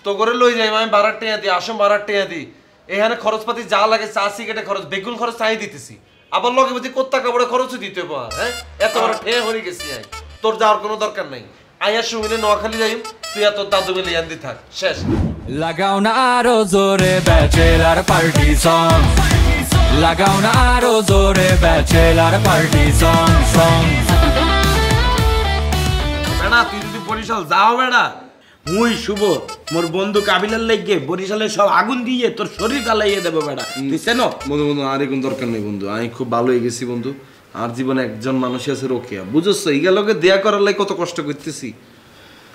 তো করে লই যাই আমি 12 টাকা দিই আসম 12 টাকা দিই এখানে খরচপাতি যা লাগে চা সিগারেটে খরচ বেগুন খরচ চাই দিতেছি আবার লগে বুঝি কোত্তা কাপড়ে খরচও দিতে পার হ্যাঁ এত বড় ঠে হয়ে গেছি আই তোর যাওয়ার কোনো দরকার নাই আইয়া সুমিলে নোয়াখালী যাইম তুই আর তোর দাদু মিলে ইয়ান্দি থাক শেষ লাগাও না আরো জোরে ব্যাচেলার পার্টি সং লাগাও না আরো জোরে ব্যাচেলার পার্টি সং সং বেড়া তুই যদি বরিশাল যাও বেড়া মুই শুভ মোর বন্ধু কাবিলার লাগবে বরিশালে সব আগুন দিয়ে তোর শরীর জ্বালাইয়ে দেবো বেড়া তুই চেনো বন্ধু বন্ধু আর কোনো দরকার নেই বন্ধু আমি খুব ভালো হয়ে গেছি বন্ধু আর জীবনে একজন মানুষ আছে রোকেয়া বুঝছস এইগুলোকে দেয়া করার লাই কত কষ্ট করতেছি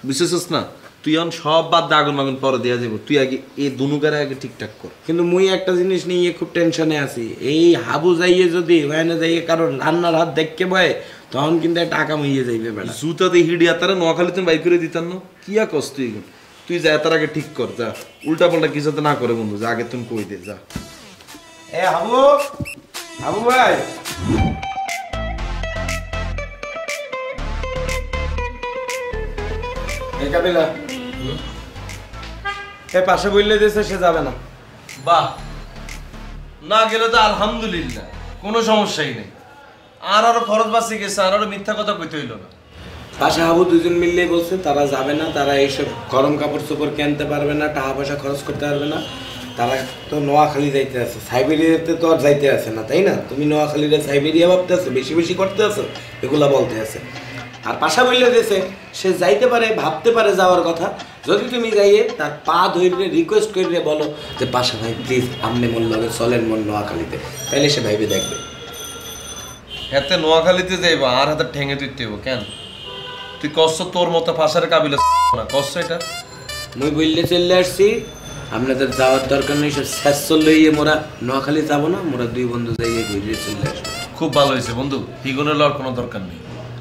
বুঝছস না তুই এখন সব বাদ দে আগুন মাগুন পরে দেয়া যাবো তুই আগে এই দুনুকারে আগে ঠিকঠাক কর কিন্তু মুই একটা জিনিস নিয়ে খুব টেনশনে আছি এই হাবু যাইয়ে যদি ওখানে যাইয়ে কারোর রান্নার হাত দেখতে বয়ে তখন কিন্তু একটা টাকা মইয়ে যাইবে বেড়া জুতাতে হিডিয়া তারা নোয়াখালী তুমি বাইক করে দিতাম না কি আর কষ্ট তুই যা তার আগে ঠিক কর যা উল্টা পাল্টা কিছু না করে বন্ধু যা আগে তুমি কই দে যা এ হাবু হাবু ভাই এই কাবিলা এ পাশে বললে দিয়েছে সে যাবে না বাহ না গেলে তো আলহামদুলিল্লাহ কোনো সমস্যাই নেই আর আরো খরচ বাঁচি গেছে আর আরো মিথ্যা কথা কইতে হইল না পাশে হাবু দুজন মিললেই বলছে তারা যাবে না তারা এইসব গরম কাপড় চোপড় কিনতে পারবে না টাকা পয়সা খরচ করতে পারবে না তারা তো নোয়াখালী যাইতে আছে সাইবেরিয়াতে তো আর যাইতে আছে না তাই না তুমি নোয়াখালীতে সাইবেরিয়া ভাবতে আছো বেশি বেশি করতে আছো এগুলা বলতে আছে আর পাশা বললে দিয়েছে সে যাইতে পারে ভাবতে পারে যাওয়ার কথা যদি তুমি যাইয়ে তার পা ধরে রিকোয়েস্ট করে বলো যে পাশা ভাই প্লিজ আমনে মন লগে চলেন মন নোয়াখালীতে তাইলে সে ভাইবে দেখবে এতে নোয়াখালীতে যাইবা আর হাতে ঠেঙে দিতে হইব কেন তুই কষ্ট তোর মতো ফাঁসার কাবিলা না কষ্ট এটা মুই বললে চলে আসছি আপনাদের যাওয়ার দরকার নেই সব শেষ লইয়ে মোরা নোয়াখালী যাবো না মোরা দুই বন্ধু যাইয়ে ঘুরিয়ে চলে আসবো খুব ভালো হয়েছে বন্ধু হিগুনে লওয়ার কোনো দরকার নেই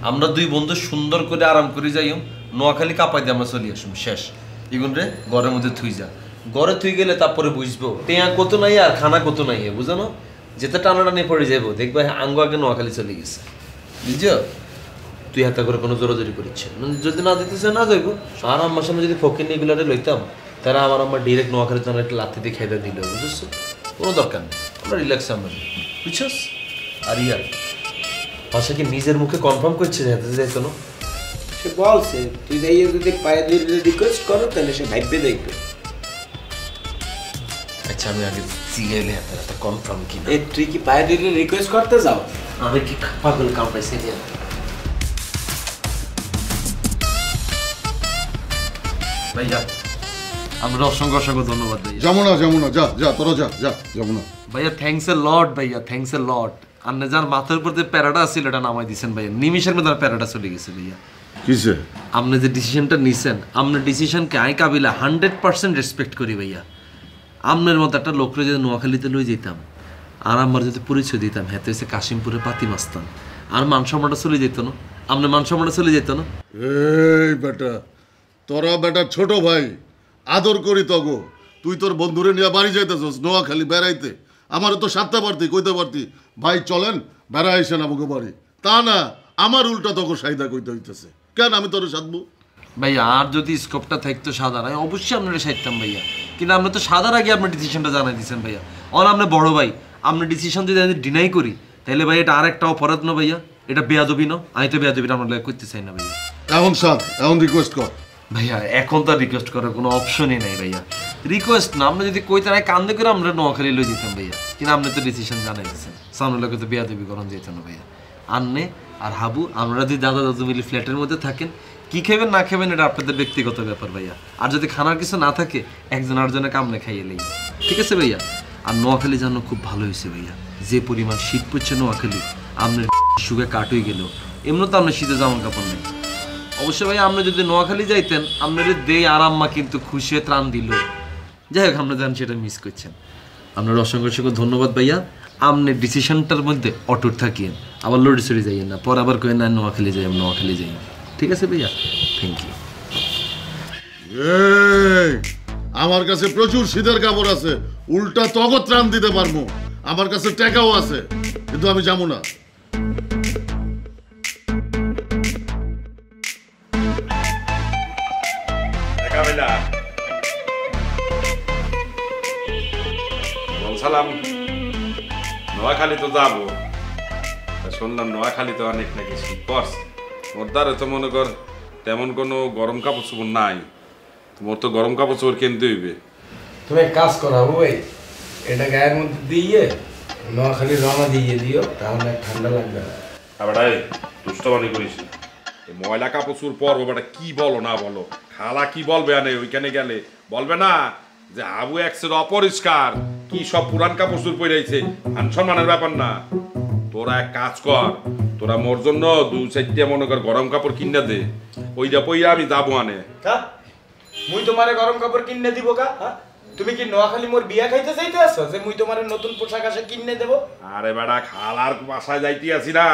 আমরা দুই বন্ধু সুন্দর করে আরাম করে যাইম নোয়াখালী কাপাই দিয়ে আমরা চলে আসুম শেষ ইগুন রে ঘরের মধ্যে থুই যা ঘরে থুই গেলে তারপরে বুঝবো টেয়া কত নাই আর খানা কত নাই বুঝানো যেতে টানাটানি পড়ে যাবো দেখবা আঙ্গু আগে নোয়াখালী চলে গেছে বুঝছো তুই হাতে করে কোনো জোরাজোরি করিচ্ছে যদি না দিতেছে না যাইবো আর আমার সামনে যদি ফকির এগুলারে লইতাম তারা আমার আমার ডিরেক্ট নোয়াখালী তো একটা লাথি দিয়ে খাইতে দিল বুঝছো কোনো দরকার নেই আমরা রিল্যাক্সে আমরা বুঝছস আর ইয়ার ভাষা কি নিজের মুখে কনফার্ম করছে যেতে যাই কোনো সে বলছে তুই যাইয়ে যদি পায়ে দিয়ে রিকোয়েস্ট করো তাহলে সে ভাইবে দেখবে আচ্ছা আমি আগে জিগাইলে হাতে কনফার্ম কি না এই তুই কি পায়ে দিয়ে রিকোয়েস্ট করতে যাও আমি কি পাগল কাম পাইছি ভাইয়া আমরা অসংখ্য অসংখ্য ধন্যবাদ ভাইয়া যমুনা যমুনা যা যা তোরা যা যা যমুনা ভাইয়া থ্যাঙ্কস এ লট ভাইয়া থ্যাঙ্কস এ লট আপনি যার মাথার উপর যে প্যারাটা ছিল এটা নামাই দিয়েছেন ভাইয়া নিমিশের মধ্যে প্যারাটা চলে গেছে ভাইয়া কিসে আপনি যে ডিসিশনটা নিছেন আপনার ডিসিশনকে আমি কাবিলা 100% রেসপেক্ট করি ভাইয়া আপনার মতো একটা লোকরে যদি নোয়াখালীতে লই যেতাম আর আমার যদি পরিচয় দিতাম হ্যাঁ তো হচ্ছে কাশিমপুরে পাতি মাস্তান আর মান সম্মানটা চলে যেত না আপনার মান সম্মানটা চলে যেত না এই বেটা তোরা বেটা ছোট ভাই আদর করি তগো তুই তোর বন্ধুরে নিয়ে বাড়ি যাইতেছস নোয়াখালী বেড়াইতে আমারও তো সাথে পারতি কইতে পারতি ভাই চলেন বেড়া আইসেন আমাকে বাড়ি তা না আমার উল্টা তগো সাইদা কইতে হইতেছে কেন আমি তোর সাধবো ভাইয়া আর যদি স্কোপটা থাকতো সাদার আমি অবশ্যই আপনারা সাইতাম ভাইয়া কিন্তু আমরা তো সাদার আগে আপনার ডিসিশনটা জানাই দিচ্ছেন ভাইয়া অন আপনার বড় ভাই আপনার ডিসিশন যদি আমি ডিনাই করি তাহলে ভাই এটা আর একটা অপরাধ না ভাইয়া এটা বেয়াদবি না আমি তো বেয়াদবি আমরা করতে চাই না ভাইয়া এখন সাদ এখন রিকোয়েস্ট কর ভাইয়া এখন তো রিকোয়েস্ট করার কোনো অপশনই নাই ভাইয়া রিকোয়েস্ট না আমরা যদি কইতে নাই কান্দে করে আমরা নোয়াখালী লই যেতাম ভাইয়া কিন্তু আপনি তো ডিসিশন জানাই দিচ্ছেন সামনে লোকে তো বেয়াদবি করণ যেত না ভাইয়া আন্নে আর হাবু আমরা যদি দাদা দাদু মিলি ফ্ল্যাটের মধ্যে থাকেন কি খাবেন না খাবেন এটা আপনাদের ব্যক্তিগত ব্যাপার ভাইয়া আর যদি খানার কিছু না থাকে একজন আরেকজনে কামনে খাইয়ে লই ঠিক আছে ভাইয়া আর নোয়াখালী জানো খুব ভালো হয়েছে ভাইয়া যে পরিমাণ শীত পড়ছে নোয়াখালী আপনার সুগে কাটই গেল এমনি তো আপনার শীতে জামা কাপড় নেই অবশ্যই ভাই আপনি যদি নোয়াখালী যাইতেন আপনার দেই আর আম্মা কিন্তু খুশি হয়ে ত্রাণ দিল যাই হোক আপনারা জানেন সেটা মিস করছেন আপনার অসংখ্য অসংখ্য ধন্যবাদ ভাইয়া আপনি ডিসিশনটার মধ্যে অটুট থাকিয়েন আবার লড়ি সরি যাইয়েন না পর আবার কেন না নোয়াখালী যাই নোয়াখালী যাই ঠিক আছে ভাইয়া থ্যাংক ইউ আমার কাছে প্রচুর শীতের কাপড় আছে উল্টা তগো ত্রাণ দিতে পারবো আমার কাছে টাকাও আছে কিন্তু আমি যাবো না সালাম নোয়াখালী তো যাবো, শুনলাম নোয়াখালী তো অনেক নাকি শীত পড়ছে। মোর দ্বারা তো মনে কর তেমন কোনো গরম কাপড় চোপড় নাই, তোমার তো গরম কাপড় চোপড় কিনতে হইবে। তুমি এক কাজ করো ভাই, এটা গায়ের মধ্যে দিয়ে নোয়াখালী রওনা দিয়ে দিও, তাহলে ঠান্ডা লাগবে না। আবার দুষ্টবানি করিস না, ময়লা কাপড় চোপড় পরবো বেটা, কি বলো না বলো, খালা কি বলবে আনে ওইখানে গেলে, বলবে না যে আবু একসের অপরিষ্কার, কি সব পুরান কাপড় চোপড় পরে আইছে, মান সম্মানের ব্যাপার না। তোরা এক কাজ কর, তোরা মোর জন্য 2-4টা মনে কর গরম কাপড় কিনে দে, ওইটা পইরা আমি যাবো আনে। মুই তোমারে গরম কাপড় কিনে দিব কা? তুমি কি নোয়াখালী মোর বিয়া খাইতে চাইতে আছো যে মুই তোমারে নতুন পোশাক আসে কিনে দেব? আরে বেটা খালার বাসায় যাইতে আছি না,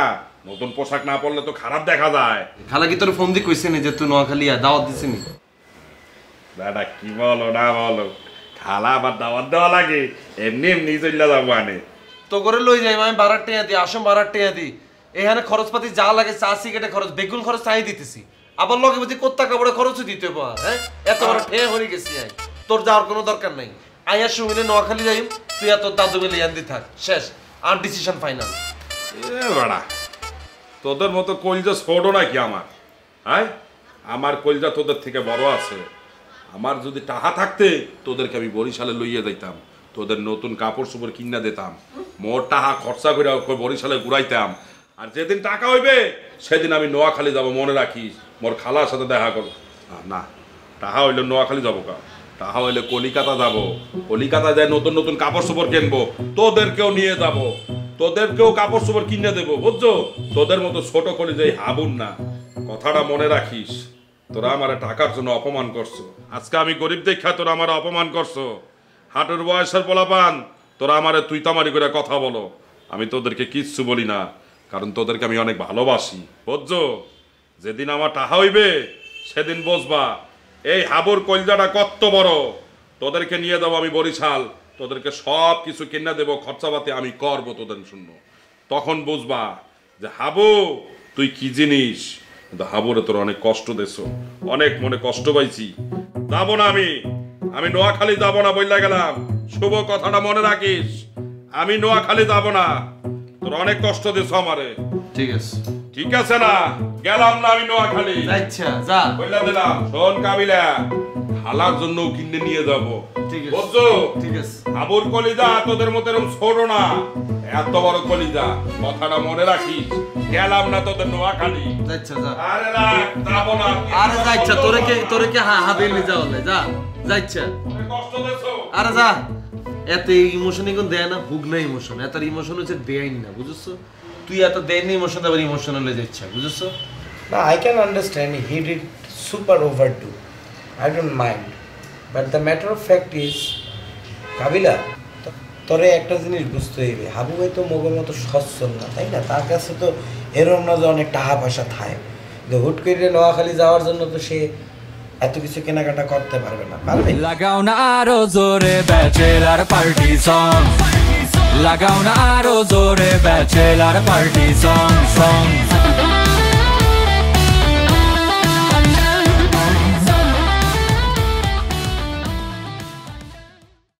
নতুন পোশাক না পরলে তো খারাপ দেখা যায়। খালা কি তোর ফোন দিয়ে কইছে নি যে তুই নোয়াখালী দাওয়াত দিছিস নি? বেটা কি বলো না বলো, খালা আবার দাওয়াত দেওয়া লাগে, এমনি এমনি চলে যাবো আনে। তো করে লই যাই, আমি 12 টাকা দিই, আসম 12 টাকা দিই, এখানে খরচপাতি যা লাগে চা সিগারেটে খরচ, বেগুন খরচ চাই দিতেছি, আবার লগে বুঝি কোত্তা কাপড়ে খরচও দিতে হবে। হ্যাঁ, এত বড় ঠেয়ে হয়ে গেছি আই, তোর যাওয়ার কোনো দরকার নাই। আইয়ার সুমিলে নোয়াখালী যাই, তুই আর তোর দাদু মিলে ইয়ান্দি থাক, শেষ, আর ডিসিশন ফাইনাল। এ বেড়া তোদের মতো কলজা ছোট নাকি আমার? হ্যাঁ, আমার কলজা তোদের থেকে বড় আছে। আমার যদি টাকা থাকতে তোদেরকে আমি বরিশালে লইয়া যাইতাম, তোদের নতুন কাপড় চোপড় কিনা দিতাম, মোর টাকা খরচা করে বরিশালে ঘুরাইতাম। আর যেদিন টাকা হইবে সেদিন আমি নোয়াখালী যাব, মনে রাখিস, মোর খালার সাথে দেখা করবো না। টাকা হইলে নোয়াখালী যাবো কা, টাকা হইলে কলিকাতা যাব, কলিকাতা যায় নতুন নতুন কাপড় চোপড় কিনবো, তোদেরকেও নিয়ে যাব, তোদেরকেও কাপড় চোপড় কিনে দেবো, বুঝছো? তোদের মতো ছোট কলি যাই হাবুন না, কথাটা মনে রাখিস। তোরা আমার টাকার জন্য অপমান করছো, আজকে আমি গরিব দেখা তোরা আমার অপমান করছো। হাঁটুর বয়সের পোলাপান, তোরা আমারে তুই তামারি করে কথা বলো, আমি তোদেরকে কিচ্ছু বলি না, কারণ তোদেরকে আমি অনেক ভালোবাসি, বুঝছো? যেদিন আমার টাকা হইবে সেদিন বুঝবা এই হাবুর কলজাটা কত বড়। তোদেরকে নিয়ে যাবো আমি বরিশাল, তোদেরকে সব কিছু কিনে দেবো, খরচাপাতি আমি করবো তোদের শূন্য, তখন বুঝবা যে হাবু তুই কি জিনিস। কিন্তু হাবুরে তোর অনেক কষ্ট দেছো, অনেক মনে কষ্ট পাইছি। যাবো না আমি নোয়াখালী যাবো না, বললা গেলাম, শুভ কথাটা মনে রাখিস, আমি নোয়াখালী যাবো না, তোর অনেক কষ্ট দেছো আমারে। ঠিক আছে, ঠিক আছে না, গেলাম না আমি নোয়াখালী, আচ্ছা যা, বললা দিলাম। শোন কাবিলা, খালার জন্য কিনে নিয়ে যাবো, ঠিক আছে, বুঝছো? ঠিক আছে। আবুর কলিজা তোদের মতো এরকম ছোট না, এত বড় কলিজা, কথাটা মনে রাখিস। গেলাম না তোদের নোয়াখালী। আচ্ছা যা, আরে রাখ, যাবো না। আরে যা ইচ্ছা, তোরে কে হাতে নিয়ে যাওয়া যায়, যা যা ইচ্ছা। কষ্ট দেছো। আরে যা, এত ইমোশন এখন দেয় না, হুক না ইমোশন, এত ইমোশন হচ্ছে দেয়নি না, বুঝছো? তুই এত দেয়নি ইমোশন, আবার ইমোশনাল হয়ে যাচ্ছে, বুঝছো? না, I can understand he did super overdo. I don't mind. But the matter of fact is, কাবিলা, তোরে একটা জিনিস বুঝতে হইবে, হাবু ভাই তো মোগের মতো সচ্ছল না, তাই না? তার কাছে তো এরকম না যে অনেক টাকা পয়সা থাকে, যে হুট করে নোয়াখালী যাওয়ার জন্য তো সে এত কিছু কেনাকাটা করতে পারবে না, পারবে? লাগাও না আরো জোরে ব্যাচেলার পার্টি সং, লাগাও না আরো জোরে ব্যাচেলার পার্টি সং।